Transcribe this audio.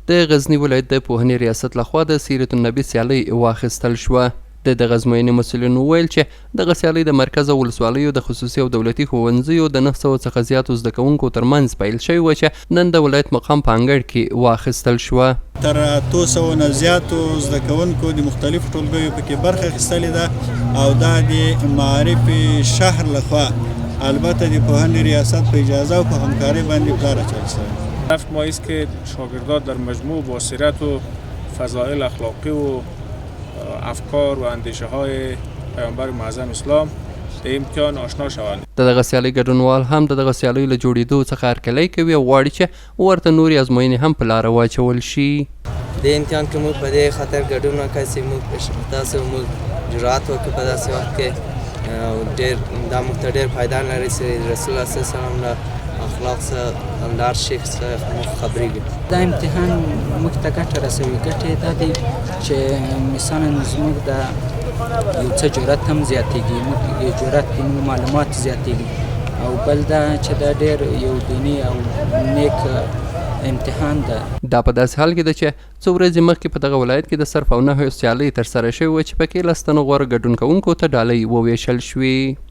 د غزني ولایت د پوهنې ریاست لخوا د سیرت النبي سیالۍ واخیستل شوه. د دغه ازموینې مسؤلینو وویل چې دغه سیالۍ د مرکز او ولسوالیو د خصوصي او دولتي ښوونځیو د 900 څخه زیاتو زده کوونکو ترمنځ پیل شوې وه چې نن د ولایت مقام په انګړ کې واخیستل شوه. تر 200 نه زیاتو زده کوونکو د مختلفو ټولګیو پکې برخه اخیستلې ده او دا د معارف شهر لخوا البته د پوهنې ریاست په اجازه او په همکارۍ باندې پلان اچول شوی. هدف ما است که شاگردان در مجموع با سیرت و فضائل اخلاقی و افکار و اندیشه های پیامبر معظم اسلام د امتحان آشنا شوند. دغه سیالۍ ګډونوال هم دغه سیالیو له جوړېدو څخه هرکلی کوي او غواړي چې ورته نورې ازموینې هم په لاره واچول شي. د امتحان کې موږ په دې خاطر ګډون وکړ چې موږ تاسو موږ جرأت وکړو په داسې وخت کې او ډېر دا موږ ته ډېر فایده لري چې رسول الله صلی الله علیه وسلم له اخلاق څخه لار شیخ څخه موږ خبرېږو. دا امتحان موږ ته ګټه رسوي. ګټې دا دی چې مثلا زموږ د یو څه جرأت هم زیاتېږي، موږ جرأت کوو، معلومات زیاتېږي او بل دا چې دا ډېر یو دیني او نیک امتحان ده. دا په داسې حال کې ده چې څو ورځې مخکې په دغه ولایت کې د صرف او نحو سیالۍ ترسره شوې وه چې پکې 10 تنو غوره ګډون کوونکو ته ډالۍ وویشل شوې.